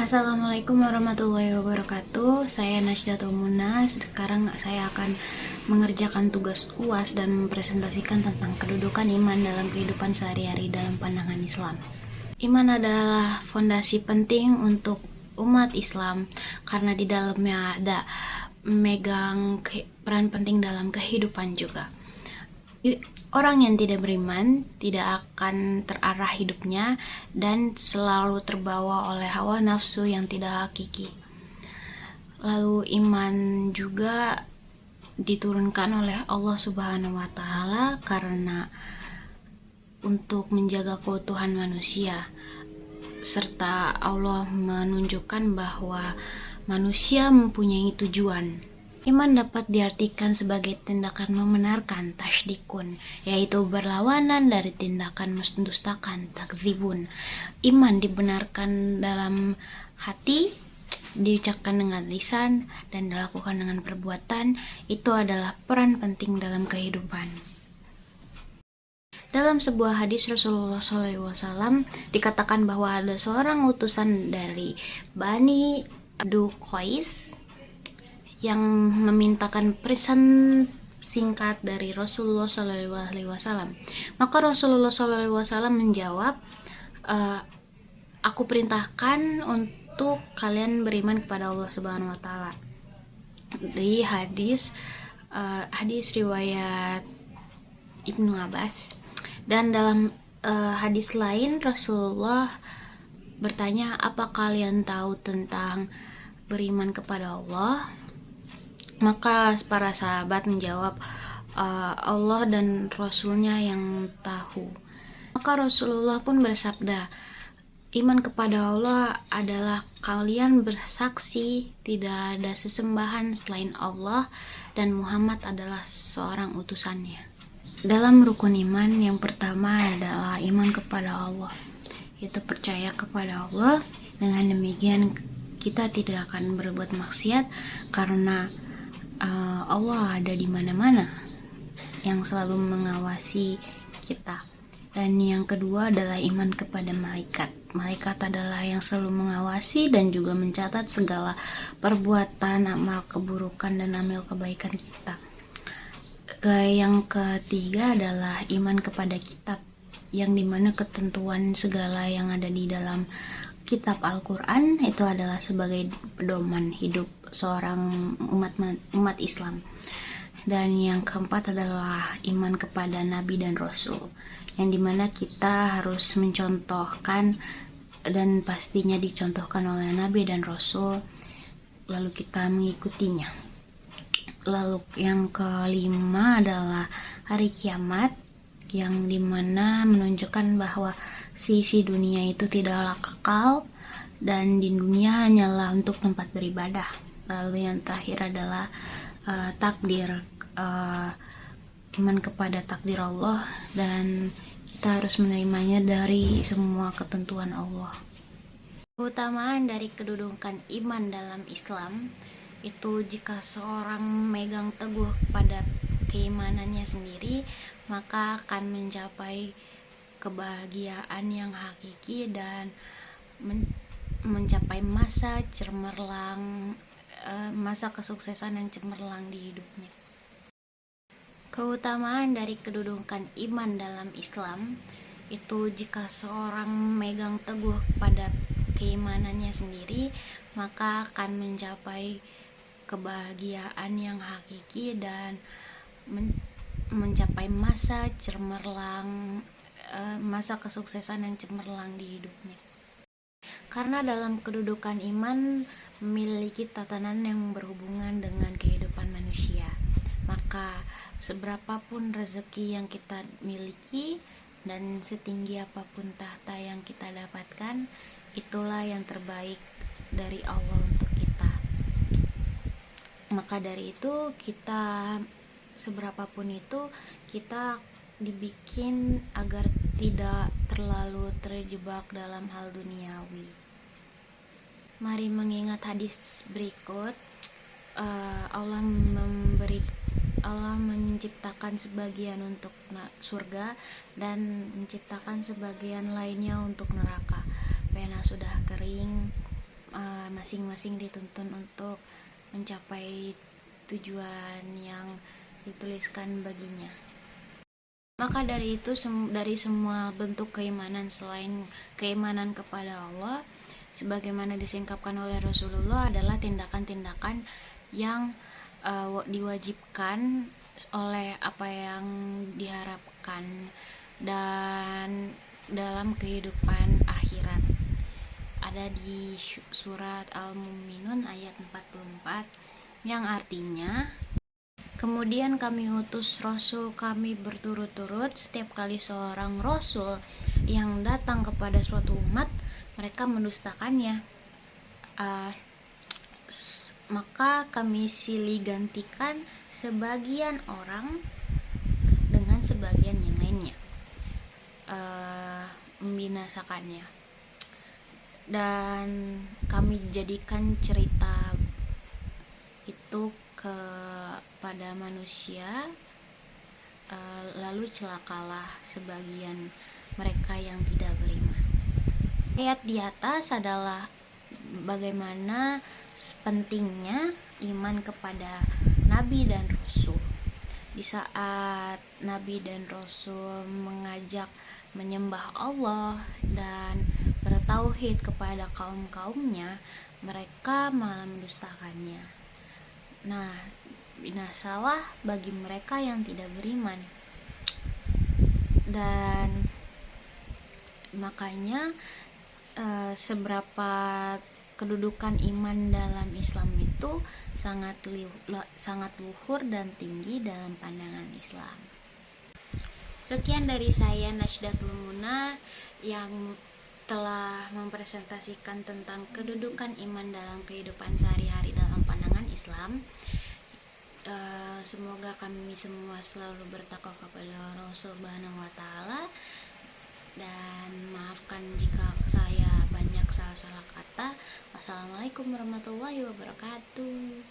Assalamualaikum warahmatullahi wabarakatuh. Saya Najdatul Muna. Sekarang saya akan mengerjakan tugas UAS dan mempresentasikan tentang kedudukan iman dalam kehidupan sehari-hari dalam pandangan Islam. Iman adalah fondasi penting untuk umat Islam karena di dalamnya ada memegang peran penting dalam kehidupan juga. Orang yang tidak beriman tidak akan terarah hidupnya dan selalu terbawa oleh hawa nafsu yang tidak hakiki. Lalu iman juga diturunkan oleh Allah Subhanahu wa taala karena untuk menjaga keutuhan manusia, serta Allah menunjukkan bahwa manusia mempunyai tujuan. Iman dapat diartikan sebagai tindakan membenarkan, tasydikun, yaitu berlawanan dari tindakan mendustakan, takdzibun. Iman dibenarkan dalam hati, diucapkan dengan lisan, dan dilakukan dengan perbuatan. Itu adalah peran penting dalam kehidupan. Dalam sebuah hadis Rasulullah SAW dikatakan bahwa ada seorang utusan dari Bani Abdu Qais yang memintakan pesan singkat dari Rasulullah SAW. Maka Rasulullah SAW menjawab, aku perintahkan untuk kalian beriman kepada Allah Subhanahu Wa Taala. Di hadis riwayat Ibnu Abbas. Dan dalam hadis lain Rasulullah bertanya, apa kalian tahu tentang beriman kepada Allah? Maka para sahabat menjawab, Allah dan Rasulnya yang tahu. Maka Rasulullah pun bersabda, iman kepada Allah adalah kalian bersaksi tidak ada sesembahan selain Allah dan Muhammad adalah seorang utusannya. Dalam rukun iman yang pertama adalah iman kepada Allah, yaitu percaya kepada Allah. Dengan demikian kita tidak akan berbuat maksiat karena Allah ada di mana-mana yang selalu mengawasi kita. Dan yang kedua adalah iman kepada malaikat. Malaikat adalah yang selalu mengawasi dan juga mencatat segala perbuatan, amal keburukan dan amal kebaikan kita. Yang ketiga adalah iman kepada kitab, yang dimana ketentuan segala yang ada di dalam kitab Al-Quran itu adalah sebagai pedoman hidup seorang umat Islam. Dan yang keempat adalah iman kepada Nabi dan Rasul, yang dimana kita harus mencontohkan dan pastinya dicontohkan oleh Nabi dan Rasul, lalu kita mengikutinya. Lalu yang kelima adalah hari kiamat, yang dimana menunjukkan bahwa sisi dunia itu tidaklah kekal dan di dunia hanyalah untuk tempat beribadah. Lalu yang terakhir adalah takdir, iman kepada takdir Allah dan kita harus menerimanya dari semua ketentuan Allah. Keutamaan dari kedudukan iman dalam Islam itu, jika seorang megang teguh pada keimanannya sendiri, maka akan mencapai kebahagiaan yang hakiki dan mencapai masa cemerlang, masa kesuksesan yang cemerlang di hidupnya. Keutamaan dari kedudukan iman dalam Islam itu, jika seorang megang teguh pada keimanannya sendiri, maka akan mencapai kebahagiaan yang hakiki dan mencapai masa cemerlang, masa kesuksesan yang cemerlang di hidupnya. Karena dalam kedudukan iman memiliki tatanan yang berhubungan dengan kehidupan manusia, maka seberapapun rezeki yang kita miliki dan setinggi apapun tahta yang kita dapatkan, itulah yang terbaik dari Allah untuk kita. Maka dari itu kita, seberapapun itu, kita dibikin agar tidak terlalu terjebak dalam hal duniawi. Mari mengingat hadis berikut. Allah menciptakan sebagian untuk surga dan menciptakan sebagian lainnya untuk neraka. Pena sudah kering, masing-masing dituntun untuk mencapai tujuan yang dituliskan baginya. Maka dari itu, dari semua bentuk keimanan selain keimanan kepada Allah, sebagaimana disingkapkan oleh Rasulullah, adalah tindakan-tindakan yang diwajibkan oleh apa yang diharapkan dan dalam kehidupan akhirat. Ada di surat Al-Mu'minun ayat 44, yang artinya, kemudian kami utus Rasul kami berturut-turut. Setiap kali seorang Rasul yang datang kepada suatu umat, mereka mendustakannya, maka kami silih gantikan sebagian orang dengan sebagian yang lainnya, membinasakannya. Dan kami jadikan cerita itu kepada manusia, lalu celakalah sebagian mereka yang tidak beriman. Ayat di atas adalah bagaimana pentingnya iman kepada Nabi dan Rasul. Di saat Nabi dan Rasul mengajak menyembah Allah dan bertauhid kepada kaum-kaumnya, mereka malah mendustakannya. Nah, binasalah bagi mereka yang tidak beriman. Dan makanya seberapa kedudukan iman dalam Islam itu sangat luhur dan tinggi dalam pandangan Islam. Sekian dari saya, Najdatul Muna, yang telah mempresentasikan tentang kedudukan iman dalam kehidupan sehari-hari dalam pandangan Islam. Semoga kami semua selalu bertakwa kepada Allah Subhanahu wa Ta'ala, dan maafkan jika saya banyak salah-salah kata. Wassalamualaikum warahmatullahi wabarakatuh.